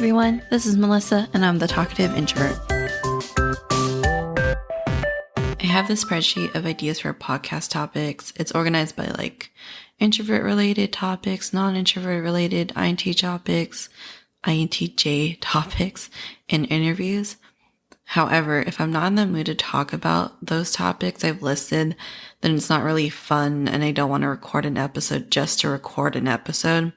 everyone, this is Melissa, and I'm the talkative introvert. I have this spreadsheet of ideas for podcast topics. It's organized by introvert related topics, non-introvert related INT topics, INTJ topics, and interviews. However, if I'm not in the mood to talk about those topics I've listed, then it's not really fun and I don't want to record an episode just to record an episode.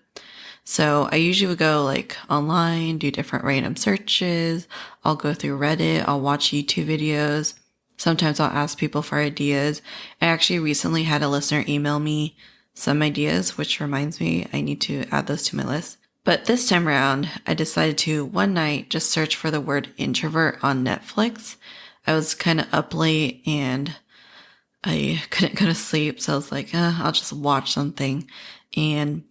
So I usually would go online, do different random searches. I'll go through Reddit. I'll watch YouTube videos. Sometimes I'll ask people for ideas. I actually recently had a listener email me some ideas, which reminds me I need to add those to my list. But this time around, I decided to one night just search for the word introvert on Netflix. I was kind of up late and I couldn't go to sleep. So I was like, I'll just watch something. And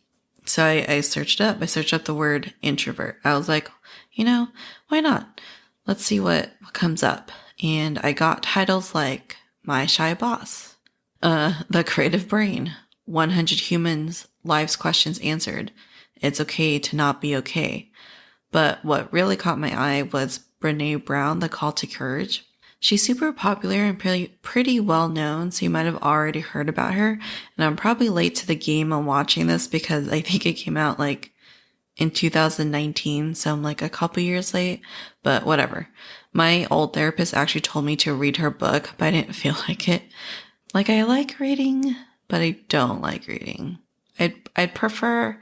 so I searched up the word introvert. I was like, why not? Let's see what comes up. And I got titles like My Shy Boss, The Creative Brain, 100 Humans, Life's Questions Answered, It's Okay to Not Be Okay. But what really caught my eye was Brené Brown, The Call to Courage. She's super popular and pretty well known, so you might have already heard about her. And I'm probably late to the game on watching this because I think it came out in 2019, so I'm a couple years late, but whatever. My old therapist actually told me to read her book, but I didn't feel like it. I like reading, but I don't like reading. I'd prefer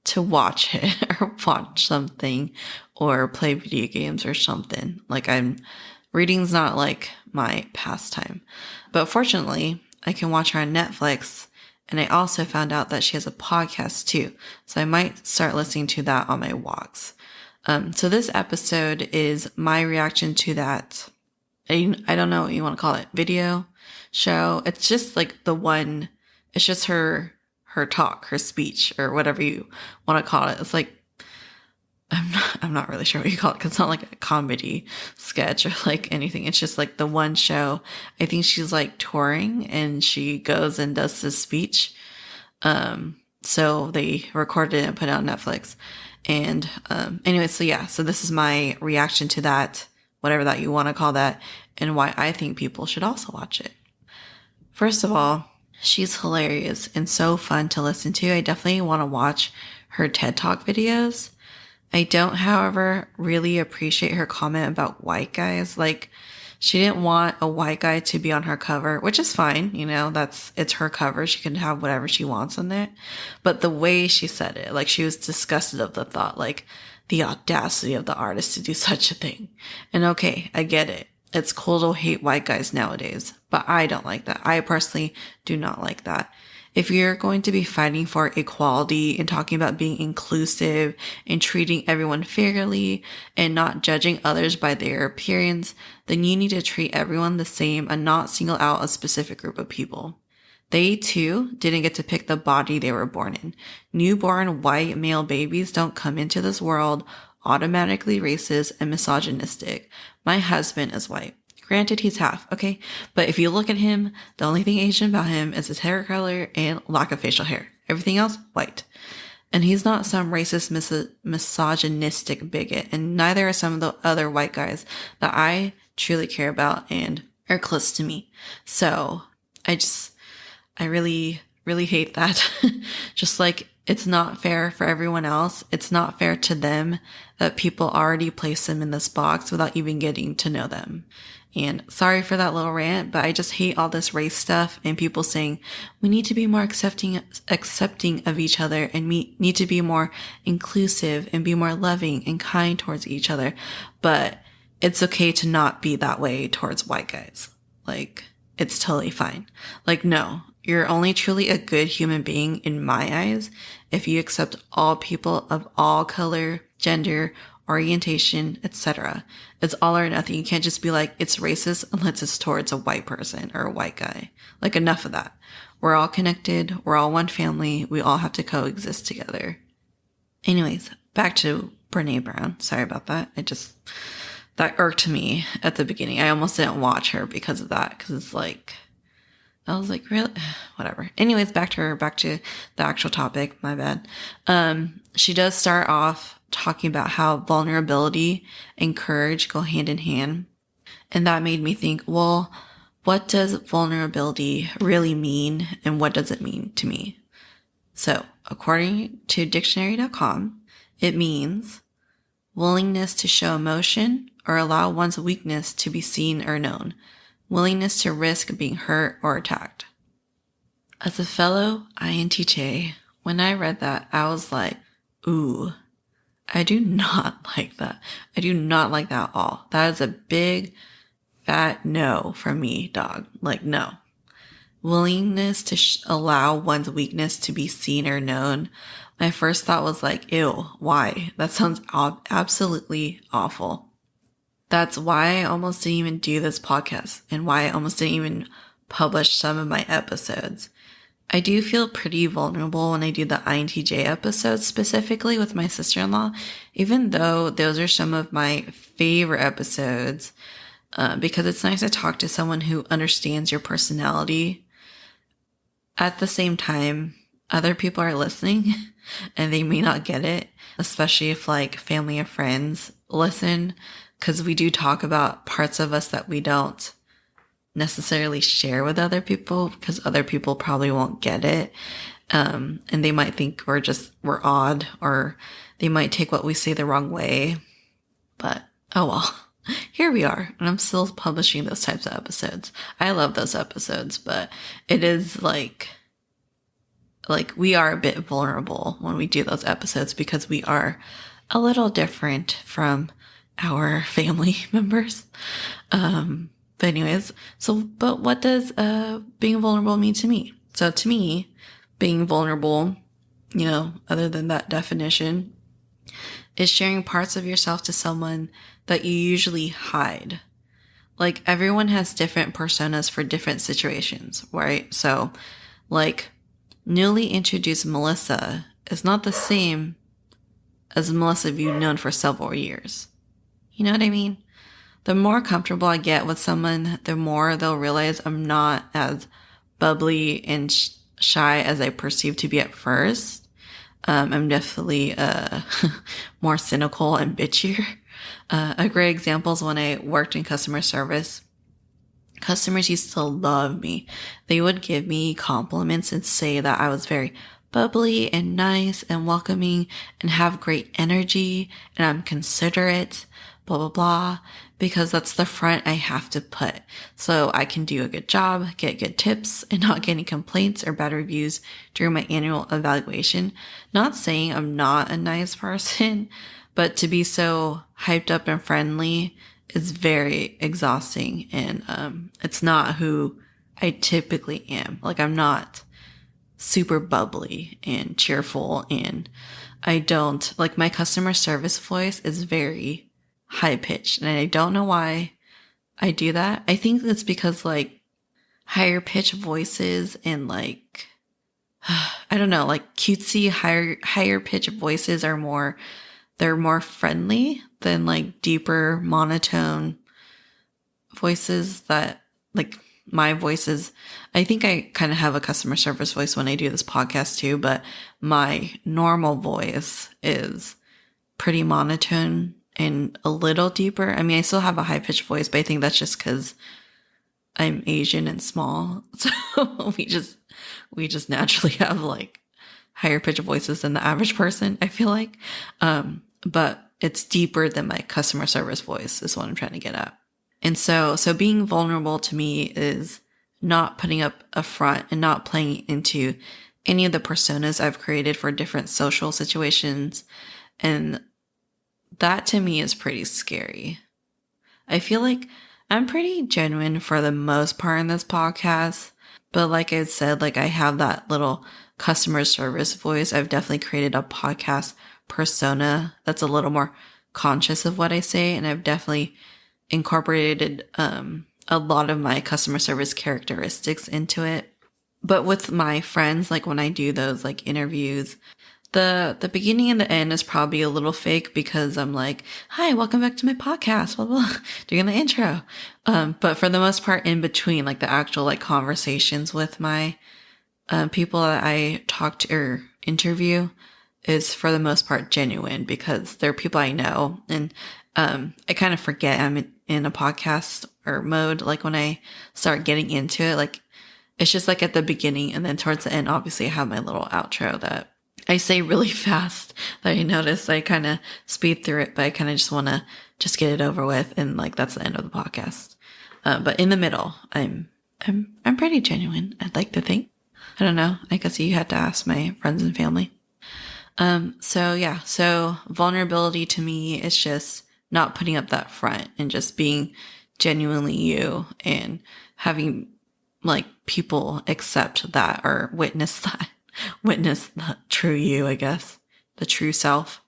to watch it or watch something or play video games or something. Reading's not my pastime. But fortunately, I can watch her on Netflix, and I also found out that she has a podcast too. So I might start listening to that on my walks. So this episode is my reaction to that. I don't know what you want to call it, video show. It's just it's just her talk, her speech, or whatever you want to call it. It's I'm not really sure what you call it because it's not a comedy sketch or anything. It's just the one show. I think she's touring and she goes and does this speech. So they recorded it and put it on Netflix. And, anyway, so this is my reaction to that, whatever that you want to call that, and why I think people should also watch it. First of all, she's hilarious and so fun to listen to. I definitely want to watch her TED Talk videos. I don't, however, really appreciate her comment about white guys. She didn't want a white guy to be on her cover, which is fine. It's her cover. She can have whatever she wants on it. But the way she said it, she was disgusted of the thought, the audacity of the artist to do such a thing. And okay, I get it. It's cool to hate white guys nowadays, but I don't like that. I personally do not like that. If you're going to be fighting for equality and talking about being inclusive and treating everyone fairly and not judging others by their appearance, then you need to treat everyone the same and not single out a specific group of people. They too didn't get to pick the body they were born in. Newborn white male babies don't come into this world automatically racist and misogynistic. My husband is white. Granted, he's half, okay? But if you look at him, the only thing Asian about him is his hair color and lack of facial hair. Everything else, white. And he's not some racist, misogynistic bigot. And neither are some of the other white guys that I truly care about and are close to me. So I really, really hate that. Just it's not fair for everyone else. It's not fair to them that people already place them in this box without even getting to know them. And sorry for that little rant, but I just hate all this race stuff and people saying we need to be more accepting of each other and we need to be more inclusive and be more loving and kind towards each other. But it's okay to not be that way towards white guys. It's totally fine. No, you're only truly a good human being in my eyes if you accept all people of all color, gender, orientation, etc. It's all or nothing. You can't just be it's racist unless it's towards a white person or a white guy. Enough of that. We're all connected. We're all one family. We all have to coexist together. Anyways, back to Brené Brown. Sorry about that. That irked me at the beginning. I almost didn't watch her because of that. Because I was really? Whatever. Anyways, back to the actual topic. My bad. She does start off talking about how vulnerability and courage go hand in hand. And that made me think, well, what does vulnerability really mean and what does it mean to me? So, according to dictionary.com, it means willingness to show emotion or allow one's weakness to be seen or known, willingness to risk being hurt or attacked. As a fellow INTJ, when I read that, I was like, ooh, I do not like that. I do not like that at all. That is a big, fat no from me, dog. Like, no. Willingness to allow one's weakness to be seen or known. My first thought was like, ew, why? That sounds absolutely awful. That's why I almost didn't even do this podcast and why I almost didn't even publish some of my episodes. I do feel pretty vulnerable when I do the INTJ episodes, specifically with my sister-in-law, even though those are some of my favorite episodes, because it's nice to talk to someone who understands your personality. At the same time, other people are listening and they may not get it, especially if like family or friends listen, because we do talk about parts of us that we don't necessarily share with other people because other people probably won't get it. And they might think we're odd, or they might take what we say the wrong way. But oh well, here we are. And I'm still publishing those types of episodes. I love those episodes, but it is like we are a bit vulnerable when we do those episodes because we are a little different from our family members. But anyways, but what does being vulnerable mean to me? So to me, being vulnerable, other than that definition, is sharing parts of yourself to someone that you usually hide. Like, everyone has different personas for different situations, right? So, like, newly introduced Melissa is not the same as Melissa you've known for several years. You know what I mean? The more comfortable I get with someone, the more they'll realize I'm not as bubbly and shy as I perceived to be at first. I'm definitely more cynical and bitchier. A great example is when I worked in customer service. Customers used to love me. They would give me compliments and say that I was very bubbly and nice and welcoming and have great energy and I'm considerate, blah, blah, blah, because that's the front I have to put. So I can do a good job, get good tips, and not get any complaints or bad reviews during my annual evaluation. Not saying I'm not a nice person, but to be so hyped up and friendly is very exhausting. And it's not who I typically am. Like, I'm not super bubbly and cheerful, and I don't, like, my customer service voice is very high pitched, and I don't know why I do that. I think it's because like higher pitched voices and like, I don't know, like cutesy higher pitched voices are they're more friendly than like deeper monotone voices that, like, my voice is, I think I kind of have a customer service voice when I do this podcast too, but my normal voice is pretty monotone and a little deeper. I mean, I still have a high-pitched voice, but I think that's just because I'm Asian and small. So we just naturally have like higher pitched voices than the average person, I feel like. But it's deeper than my customer service voice is what I'm trying to get at. And so being vulnerable to me is not putting up a front and not playing into any of the personas I've created for different social situations. And that to me is pretty scary. I feel like I'm pretty genuine for the most part in this podcast, but like I said, like I have that little customer service voice. I've definitely created a podcast persona that's a little more conscious of what I say, and I've definitely incorporated a lot of my customer service characteristics into it. But with my friends, like when I do those like interviews, the beginning and the end is probably a little fake because I'm like, hi, welcome back to my podcast, blah, blah, doing the intro. But for the most part, in between, like the actual like conversations with my people that I talk to or interview, is for the most part genuine because they're people I know. And I kind of forget I'm in a podcast or mode. Like when I start getting into it, like it's just like at the beginning and then towards the end, obviously I have my little outro that I say really fast that I notice I kind of speed through it, but I kind of just want to just get it over with. And like, that's the end of the podcast. But in the middle, I'm pretty genuine. I'd like to think. I don't know. I guess you had to ask my friends and family. So vulnerability to me is just not putting up that front and just being genuinely you and having like people accept that or witness the true you, I guess, the true self.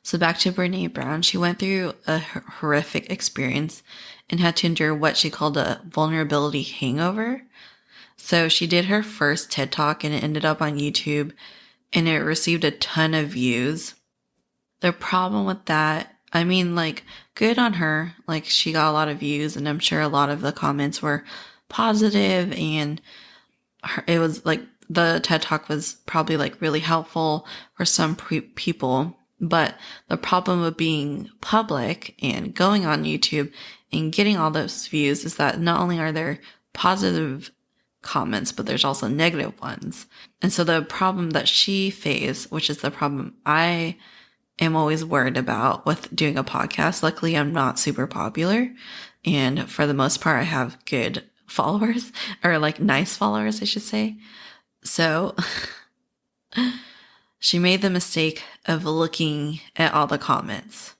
So back to Brené Brown, she went through a horrific experience and had to endure what she called a vulnerability hangover. So she did her first TED Talk and it ended up on YouTube and it received a ton of views. The problem with that, I mean, like, good on her. Like, she got a lot of views and I'm sure a lot of the comments were positive and it was like, the TED Talk was probably like really helpful for some people. But the problem with being public and going on YouTube and getting all those views is that not only are there positive comments, but there's also negative ones. And so the problem that she faced, which is the problem I am always worried about with doing a podcast. Luckily, I'm not super popular. And for the most part, I have good followers or like nice followers, I should say. So she made the mistake of looking at all the comments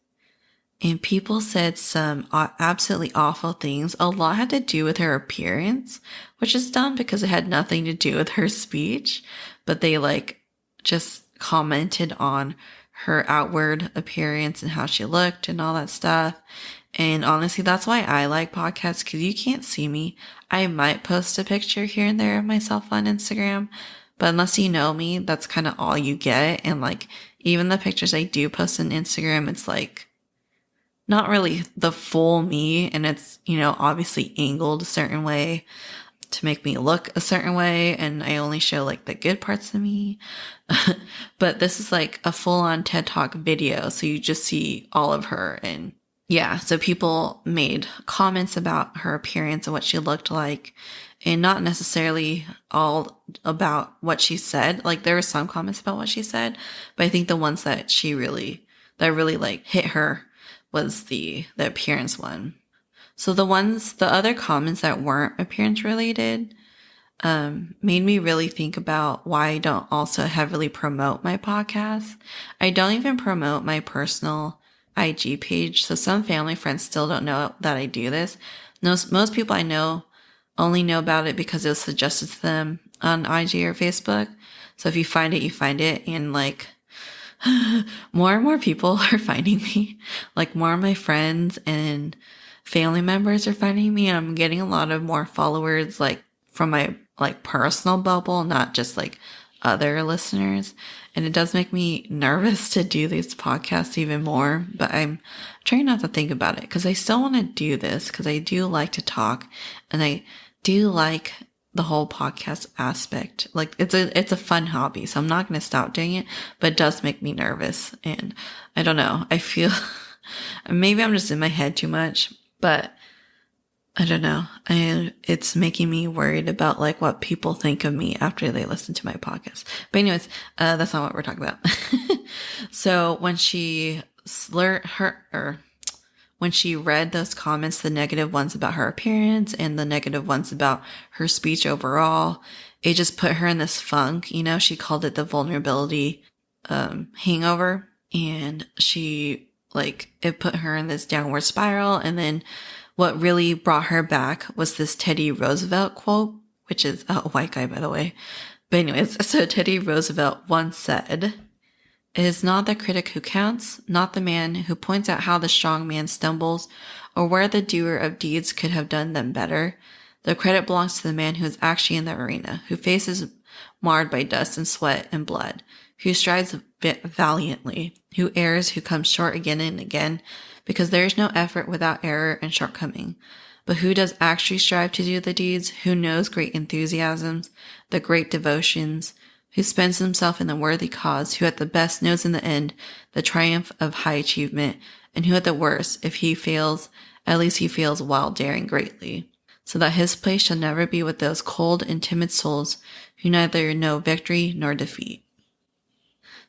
and people said some absolutely awful things. A lot had to do with her appearance, which is dumb because it had nothing to do with her speech, but they like just commented on her outward appearance and how she looked and all that stuff. And honestly, that's why I like podcasts, because you can't see me. I might post a picture here and there of myself on Instagram, but unless you know me, that's kind of all you get. And like, even the pictures I do post on Instagram, it's like not really the full me. And it's, you know, obviously angled a certain way to make me look a certain way. And I only show like the good parts of me. But this is like a full on TED Talk video. So you just see all of her. And yeah, so people made comments about her appearance and what she looked like, and not necessarily all about what she said. Like there were some comments about what she said, but I think the ones that really like hit her was the appearance one. So the other comments that weren't appearance related, made me really think about why I don't also heavily promote my podcast. I don't even promote my personal IG page. So some family friends still don't know that I do this. Most people I know only know about it because it was suggested to them on IG or Facebook. So if you find it, you find it. And like more and more people are finding me. Like more of my friends and family members are finding me. And I'm getting a lot of more followers like from my like personal bubble, not just like other listeners. And it does make me nervous to do these podcasts even more, but I'm trying not to think about it because I still want to do this because I do like to talk and I do like the whole podcast aspect. Like it's a fun hobby. So I'm not going to stop doing it, but it does make me nervous. And I don't know. I feel maybe I'm just in my head too much, but I don't know. It's making me worried about like what people think of me after they listen to my podcast. But anyways, that's not what we're talking about. So when she when she read those comments, the negative ones about her appearance and the negative ones about her speech overall, it just put her in this funk. You know, she called it the vulnerability, hangover, and it put her in this downward spiral. And then what really brought her back was this Teddy Roosevelt quote, which is a white guy, by the way. But anyways, so Teddy Roosevelt once said, "It is not the critic who counts, not the man who points out how the strong man stumbles or where the doer of deeds could have done them better. The credit belongs to the man who is actually in the arena, who faces marred by dust and sweat and blood, who strives valiantly, who errs, who comes short again and again, because there is no effort without error and shortcoming. But who does actually strive to do the deeds, who knows great enthusiasms, the great devotions, who spends himself in the worthy cause, who at the best knows in the end the triumph of high achievement, and who at the worst, if he fails, at least he fails while daring greatly, so that his place shall never be with those cold and timid souls who neither know victory nor defeat.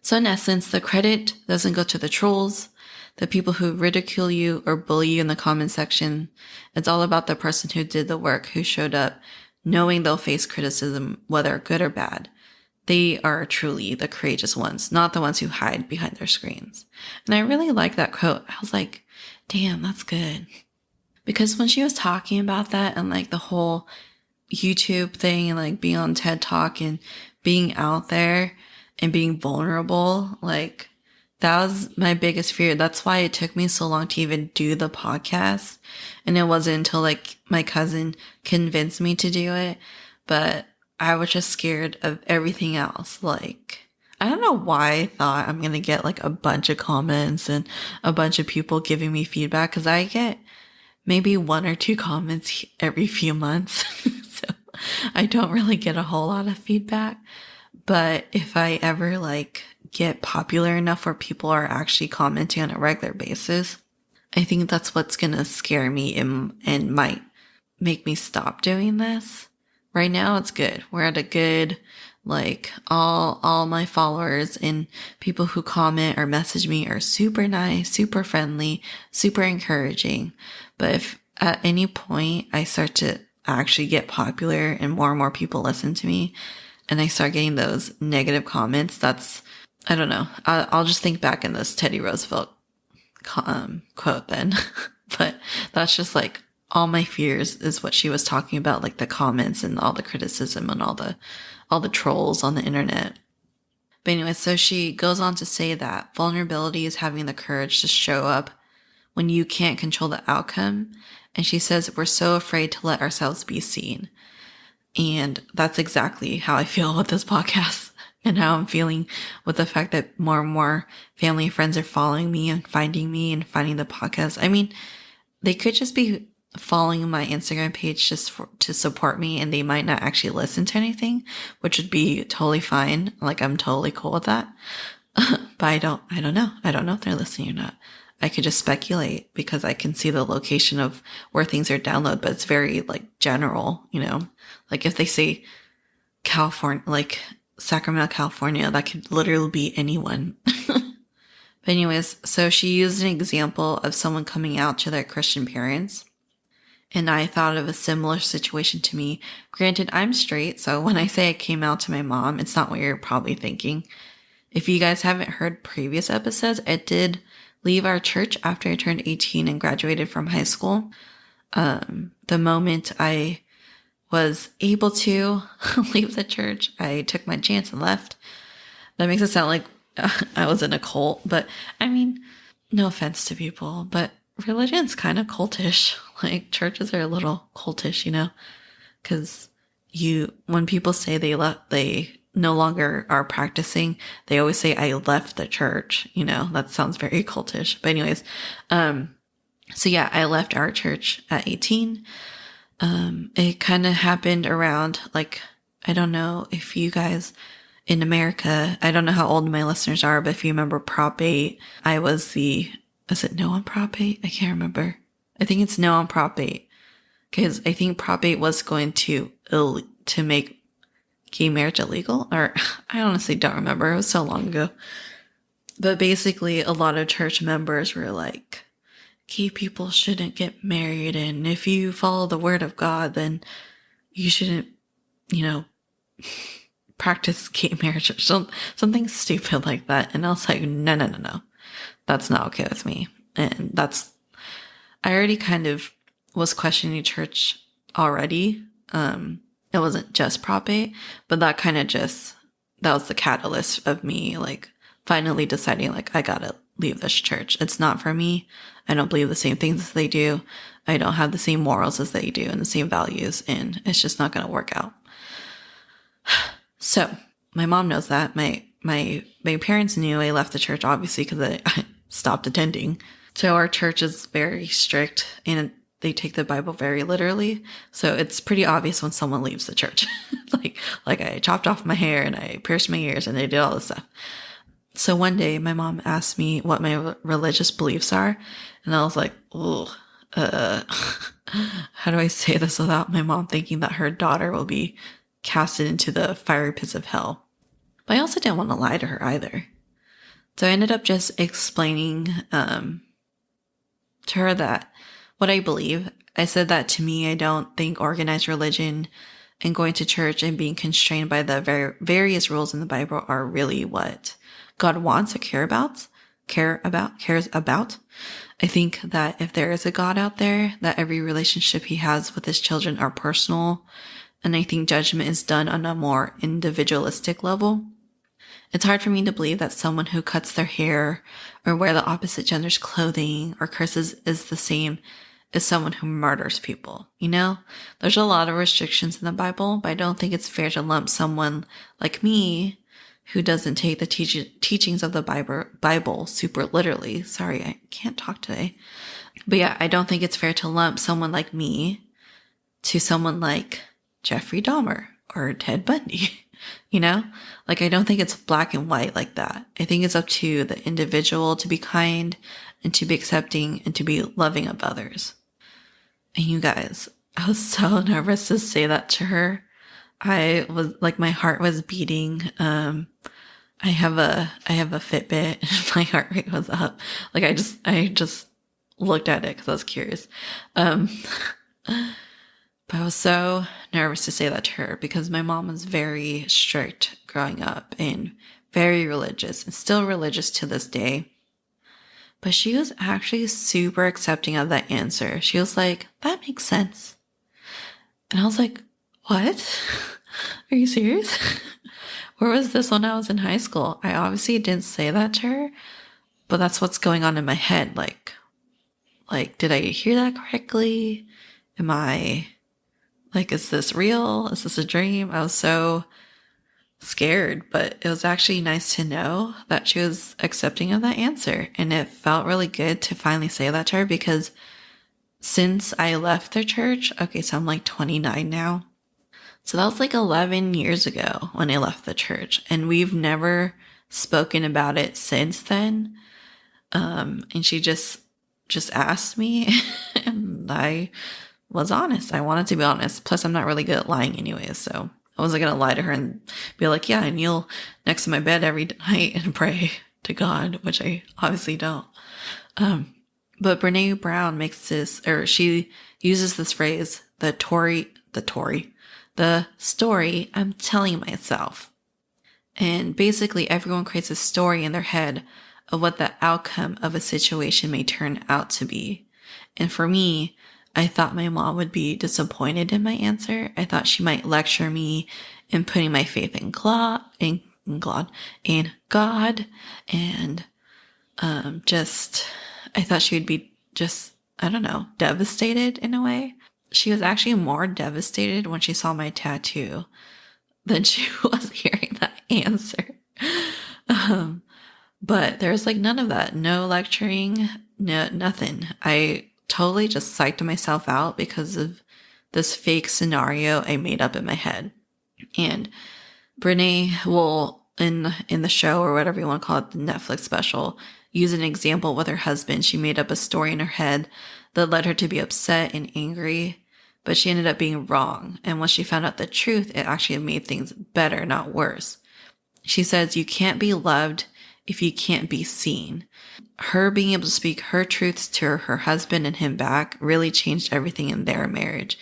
So in essence, the credit doesn't go to the trolls, the people who ridicule you or bully you in the comment section. It's all about the person who did the work, who showed up, knowing they'll face criticism, whether good or bad. They are truly the courageous ones, not the ones who hide behind their screens. And I really like that quote. I was like, damn, that's good. Because when she was talking about that and like the whole YouTube thing and like being on TED Talk and being out there and being vulnerable, like that was my biggest fear. That's why it took me so long to even do the podcast. And it wasn't until like my cousin convinced me to do it. But I was just scared of everything else. Like, I don't know why I thought I'm going to get like a bunch of comments and a bunch of people giving me feedback, because I get maybe 1 or 2 comments every few months. So I don't really get a whole lot of feedback. But if I ever like get popular enough where people are actually commenting on a regular basis, I think that's what's going to scare me and might make me stop doing this. Right now it's good. We're at a good, like all my followers and people who comment or message me are super nice, super friendly, super encouraging. But if at any point I start to actually get popular and more people listen to me and I start getting those negative comments, that's, I don't know. I'll just think back in this Teddy Roosevelt quote then. But that's just like all my fears is what she was talking about, like the comments and all the criticism and all the trolls on the internet. But anyway, so she goes on to say that vulnerability is having the courage to show up when you can't control the outcome. And she says we're so afraid to let ourselves be seen. And that's exactly how I feel with this podcast and how I'm feeling with the fact that more and more family and friends are following me and finding the podcast. I mean, they could just be following my Instagram page just to support me, and they might not actually listen to anything, which would be totally fine. Like, I'm totally cool with that. But I don't know. I don't know if they're listening or not. I could just speculate because I can see the location of where things are downloaded, but it's very like general, you know, like if they say California, like Sacramento, California, that could literally be anyone. But anyways, so she used an example of someone coming out to their Christian parents. And I thought of a similar situation to me. Granted, I'm straight, so when I say I came out to my mom, it's not what you're probably thinking. If you guys haven't heard previous episodes, I did leave our church after I turned 18 and graduated from high school. The moment I was able to leave the church, I took my chance and left. That makes it sound like I was in a cult, but I mean, no offense to people, but religion's kind of cultish. Like, churches are a little cultish, you know, because when people say they no longer are practicing, they always say, I left the church, you know, that sounds very cultish. But anyways, so yeah, I left our church at 18. It kind of happened around, like, I don't know if you guys in America, I don't know how old my listeners are, but if you remember Prop 8, I was is it no on Prop 8? I can't remember. I think it's no on Prop 8. Because I think Prop 8 was going to make gay marriage illegal. Or I honestly don't remember. It was so long ago. But basically, a lot of church members were like, gay people shouldn't get married. And if you follow the word of God, then you shouldn't, you know, practice gay marriage or something stupid like that. And I was like, no. That's not okay with me. And I already kind of was questioning church already. It wasn't just Prop 8, but that was the catalyst of me, like, finally deciding, like, I gotta leave this church. It's not for me. I don't believe the same things as they do. I don't have the same morals as they do and the same values, and it's just not gonna work out. So my mom knows that. My parents knew I left the church, obviously, because I stopped attending. So our church is very strict, and they take the Bible very literally. So it's pretty obvious when someone leaves the church. like I chopped off my hair and I pierced my ears and I did all this stuff. So one day my mom asked me what my religious beliefs are. And I was like, oh, how do I say this without my mom thinking that her daughter will be casted into the fiery pits of hell? But I also didn't want to lie to her either. So I ended up just explaining to her that what I believe. I said that to me, I don't think organized religion and going to church and being constrained by the various rules in the Bible are really what God wants or cares about. I think that if there is a God out there, that every relationship he has with his children are personal. And I think judgment is done on a more individualistic level. It's hard for me to believe that someone who cuts their hair or wear the opposite gender's clothing or curses is the same as someone who murders people. You know, there's a lot of restrictions in the Bible, but I don't think it's fair to lump someone like me who doesn't take the teachings of the Bible super literally. Sorry, I can't talk today. But yeah, I don't think it's fair to lump someone like me to someone like Jeffrey Dahmer or Ted Bundy. You know, like I don't think it's black and white like that. I think it's up to the individual to be kind and to be accepting and to be loving of others. And you guys, I was so nervous to say that to her. I was like, my heart was beating. I have a Fitbit and my heart rate was up. Like I just looked at it because I was curious. But I was so nervous to say that to her because my mom was very strict growing up and very religious and still religious to this day. But she was actually super accepting of that answer. She was like, that makes sense. And I was like, what? Are you serious? Where was this when I was in high school? I obviously didn't say that to her, but that's what's going on in my head. Like, did I hear that correctly? Am I... like, is this real? Is this a dream? I was so scared, but it was actually nice to know that she was accepting of that answer. And it felt really good to finally say that to her because since I left the church, okay, so I'm like 29 now. So that was like 11 years ago when I left the church. And we've never spoken about it since then. And she just asked me and I was honest. I wanted to be honest. Plus, I'm not really good at lying anyways. So I wasn't going to lie to her and be like, yeah, I kneel next to my bed every night and pray to God, which I obviously don't. But Brené Brown she uses this phrase, the story I'm telling myself. And basically everyone creates a story in their head of what the outcome of a situation may turn out to be. And for me, I thought my mom would be disappointed in my answer. I thought she might lecture me in putting my faith in God, and I thought she would be devastated in a way. She was actually more devastated when she saw my tattoo than she was hearing that answer. But there's like none of that. No lecturing, no, nothing. I totally just psyched myself out because of this fake scenario I made up in my head. And Brené will, in the show or whatever you want to call it, the Netflix special, use an example with her husband. She made up a story in her head that led her to be upset and angry, but she ended up being wrong. And when she found out the truth, it actually made things better, not worse. She says, you can't be loved if you can't be seen. Her being able to speak her truths to her husband and him back really changed everything in their marriage.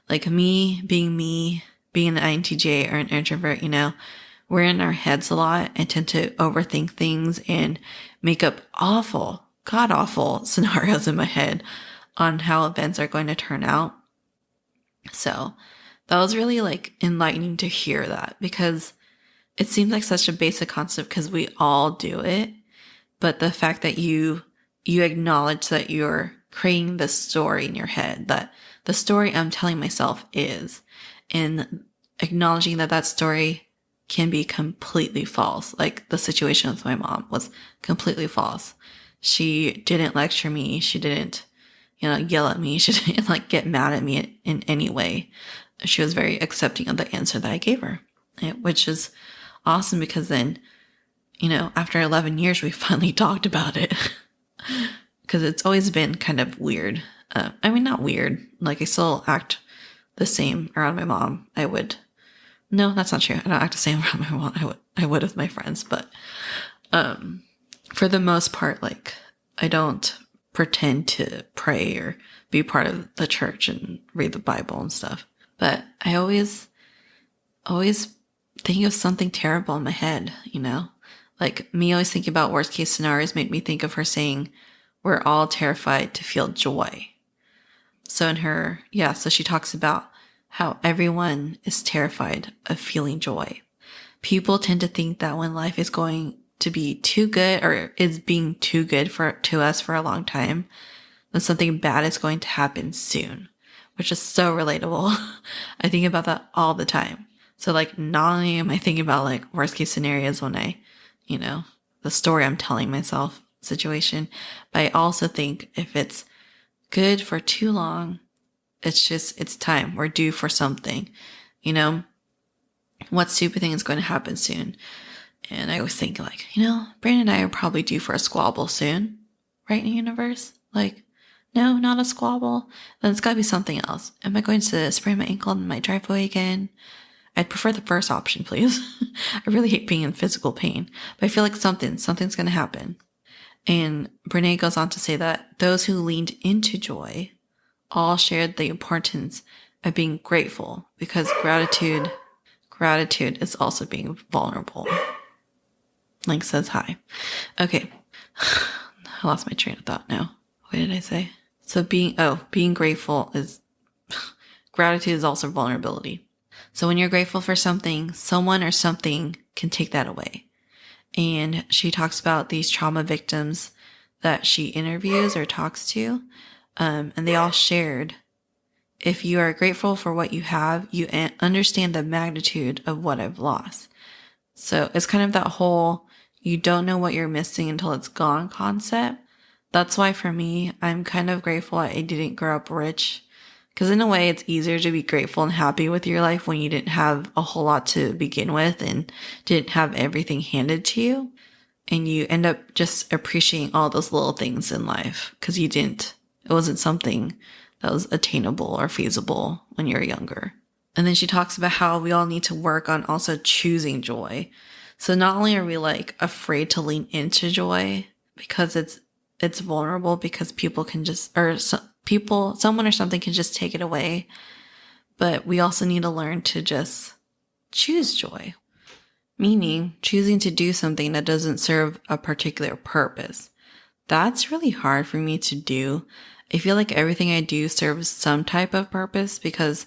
Like me being an INTJ or an introvert, you know, we're in our heads a lot and tend to overthink things and make up god-awful scenarios in my head on how events are going to turn out. So that was really like enlightening to hear that because it seems like such a basic concept because we all do it. But the fact that you acknowledge that you're creating this story in your head, that the story I'm telling myself is, and acknowledging that story can be completely false. Like the situation with my mom was completely false. She didn't lecture me. She didn't yell at me. She didn't like get mad at me in any way. She was very accepting of the answer that I gave her, which is awesome because then, after 11 years, we finally talked about it because it's always been kind of weird. Not weird. Like I still act the same around my mom. No, that's not true. I don't act the same around my mom. I would with my friends, but, for the most part, like I don't pretend to pray or be part of the church and read the Bible and stuff. But I always think of something terrible in my head, like me always thinking about worst case scenarios made me think of her saying, we're all terrified to feel joy. So so she talks about how everyone is terrified of feeling joy. People tend to think that when life is going to be too good or is being too good to us for a long time, then something bad is going to happen soon, which is so relatable. I think about that all the time. So like not only am I thinking about like worst case scenarios when I, the story I'm telling myself situation, but I also think if it's good for too long, it's time. We're due for something, what stupid thing is going to happen soon. And I was thinking like, Brandon and I are probably due for a squabble soon, right, in the universe? Like, no, not a squabble. Then it's got to be something else. Am I going to sprain my ankle in my driveway again? I'd prefer the first option, please. I really hate being in physical pain, but I feel like something's going to happen. And Brené goes on to say that those who leaned into joy all shared the importance of being grateful because gratitude is also being vulnerable. Link says hi. Okay. I lost my train of thought now. What did I say? So being grateful is, gratitude is also vulnerability. So when you're grateful for something, someone or something can take that away. And she talks about these trauma victims that she interviews or talks to. And they all shared, if you are grateful for what you have, you understand the magnitude of what I've lost. So it's kind of that whole, you don't know what you're missing until it's gone concept. That's why for me, I'm kind of grateful I didn't grow up rich. Because in a way, it's easier to be grateful and happy with your life when you didn't have a whole lot to begin with and didn't have everything handed to you. And you end up just appreciating all those little things in life because it wasn't something that was attainable or feasible when you're younger. And then she talks about how we all need to work on also choosing joy. So not only are we like afraid to lean into joy because it's vulnerable because people can just, someone or something can just take it away. But we also need to learn to just choose joy, meaning choosing to do something that doesn't serve a particular purpose. That's really hard for me to do. I feel like everything I do serves some type of purpose because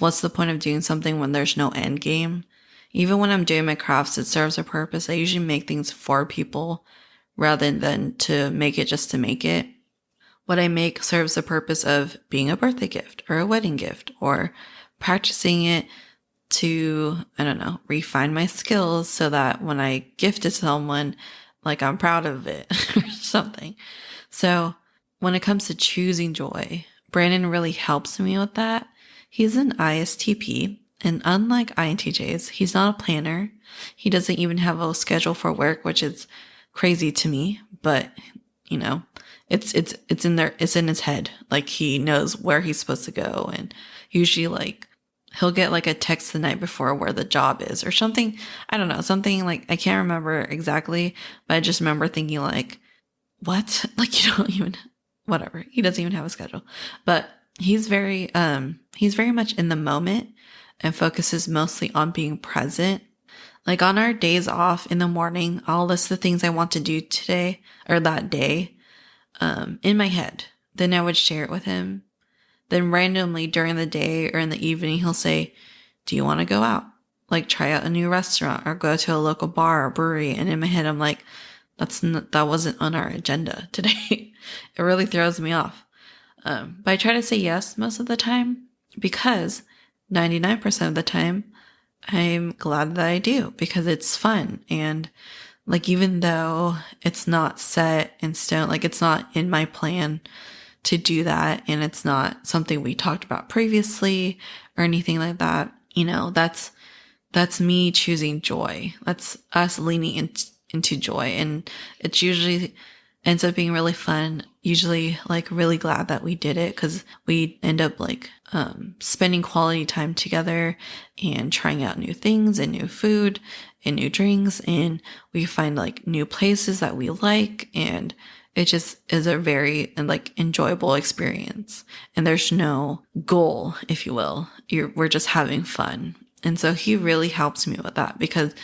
what's the point of doing something when there's no end game? Even when I'm doing my crafts, it serves a purpose. I usually make things for people rather than to make it just to make it. What I make serves the purpose of being a birthday gift or a wedding gift or practicing it to, refine my skills so that when I gift it to someone, like I'm proud of it or something. So when it comes to choosing joy, Brandon really helps me with that. He's an ISTP, and unlike INTJs, he's not a planner. He doesn't even have a schedule for work, which is crazy to me, but it's in there, it's in his head. Like he knows where he's supposed to go, and usually like he'll get like a text the night before where the job is or something. I don't know, something like, I can't remember exactly, but I just remember thinking like, what? Like you don't even, whatever. He doesn't even have a schedule, but he's very much in the moment and focuses mostly on being present. Like on our days off in the morning, I'll list the things I want to do today or that day, in my head. Then I would share it with him. Then randomly during the day or in the evening, he'll say, do you want to go out? Like try out a new restaurant or go to a local bar or brewery. And in my head, I'm like, that wasn't on our agenda today. It really throws me off. But I try to say yes most of the time because 99% of the time I'm glad that I do because it's fun. And like, even though it's not set in stone, like it's not in my plan to do that. And it's not something we talked about previously or anything like that. That's me choosing joy. That's us leaning into joy. And it's usually ends up being really fun. Usually really glad that we did it because we end up spending quality time together and trying out new things and new food and new drinks. And we find new places that we like. And it just is a very enjoyable experience. And there's no goal, if you will. We're just having fun. And so he really helps me with that because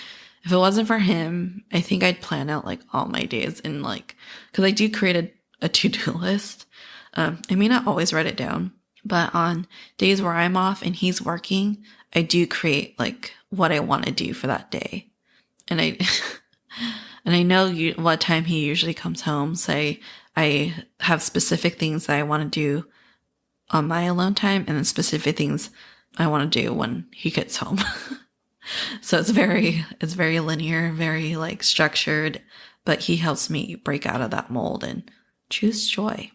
if it wasn't for him, I think I'd plan out all my days and because I do create a to-do list. I may not always write it down, but on days where I'm off and he's working, I do create what I want to do for that day. And I know what time he usually comes home. So I have specific things that I want to do on my alone time and then specific things I want to do when he gets home. So it's very linear, very structured, but he helps me break out of that mold and choose joy.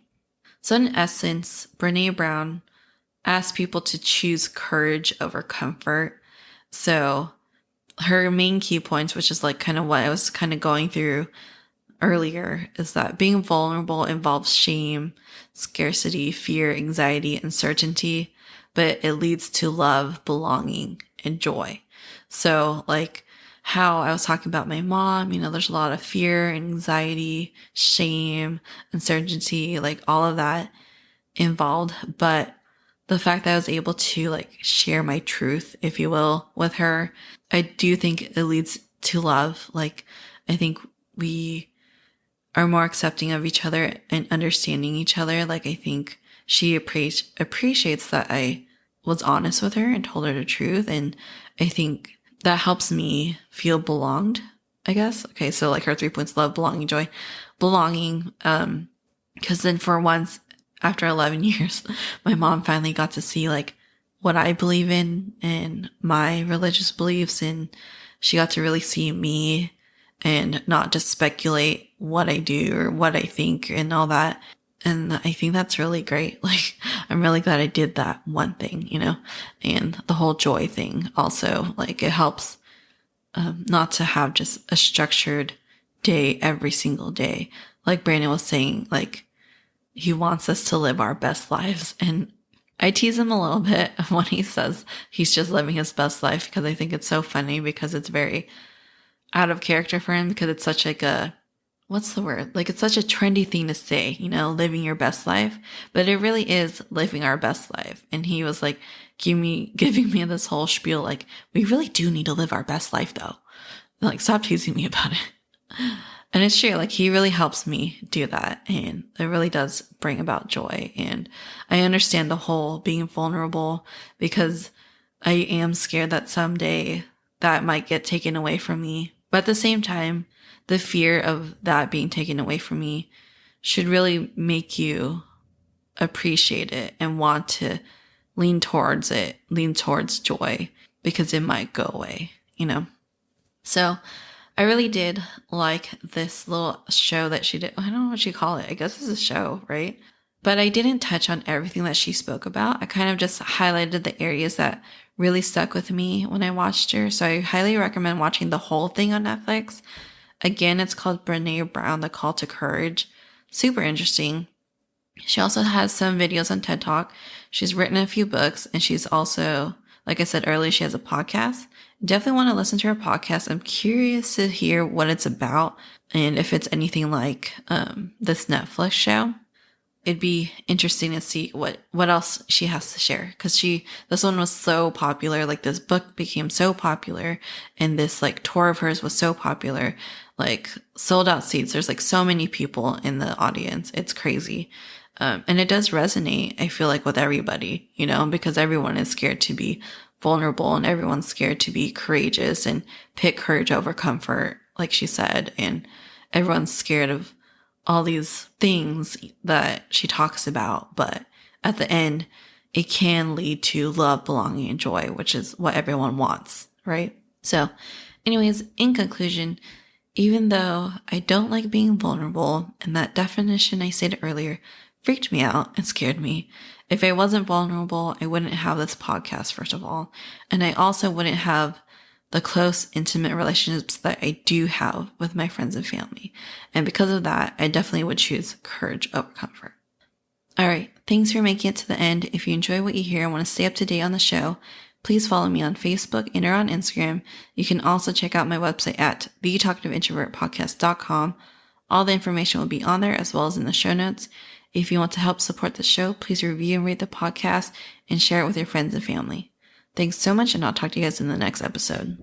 So in essence, Brené Brown asks people to choose courage over comfort. So her main key points, which is kind of what I was kind of going through earlier, is that being vulnerable involves shame, scarcity, fear, anxiety, uncertainty, but it leads to love, belonging, and joy. So how I was talking about my mom, there's a lot of fear, anxiety, shame, uncertainty, all of that involved. But the fact that I was able to share my truth, if you will, with her, I do think it leads to love. I think we are more accepting of each other and understanding each other. I think she appreciates that I was honest with her and told her the truth. And I think that helps me feel belonged, I guess. Okay. So her 3 points: love, belonging, joy. Belonging. Cause then for once after 11 years, my mom finally got to see what I believe in and my religious beliefs. And she got to really see me and not just speculate what I do or what I think and all that. And I think that's really great. I'm really glad I did that one thing, and the whole joy thing also, it helps, not to have just a structured day every single day. Like Brandon was saying, he wants us to live our best lives. And I tease him a little bit when he says he's just living his best life because I think it's so funny because it's very out of character for him because it's such what's the word? It's such a trendy thing to say, living your best life, but it really is living our best life. And he was giving me this whole spiel, we really do need to live our best life though. Stop teasing me about it. And it's true. He really helps me do that. And it really does bring about joy. And I understand the whole being vulnerable because I am scared that someday that might get taken away from me. But at the same time, the fear of that being taken away from me should really make you appreciate it and want to lean towards joy because it might go away, So I really did like this little show that she did. I don't know what you call it. I guess it's a show, right? But I didn't touch on everything that she spoke about. I kind of just highlighted the areas that really stuck with me when I watched her. So I highly recommend watching the whole thing on Netflix. Again, it's called Brené Brown, The Call to Courage. Super interesting. She also has some videos on TED Talk. She's written a few books, and she's also, like I said earlier, she has a podcast. Definitely want to listen to her podcast. I'm curious to hear what it's about and if it's anything like this Netflix show. It'd be interesting to see what else she has to share because this one was so popular. This book became so popular, and this tour of hers was so popular. Sold out seats. There's so many people in the audience. It's crazy. And it does resonate, I feel with everybody, because everyone is scared to be vulnerable and everyone's scared to be courageous and pick courage over comfort, like she said. And everyone's scared of all these things that she talks about. But at the end, it can lead to love, belonging, and joy, which is what everyone wants, right? So anyways, in conclusion, even though I don't like being vulnerable, and that definition I stated earlier freaked me out and scared me. If I wasn't vulnerable, I wouldn't have this podcast, first of all. And I also wouldn't have the close, intimate relationships that I do have with my friends and family. And because of that, I definitely would choose courage over comfort. All right. Thanks for making it to the end. If you enjoy what you hear and want to stay up to date on the show, please follow me on Facebook and or on Instagram. You can also check out my website at thetalkativeintrovertpodcast.com. All the information will be on there as well as in the show notes. If you want to help support the show, please review and rate the podcast and share it with your friends and family. Thanks so much, and I'll talk to you guys in the next episode.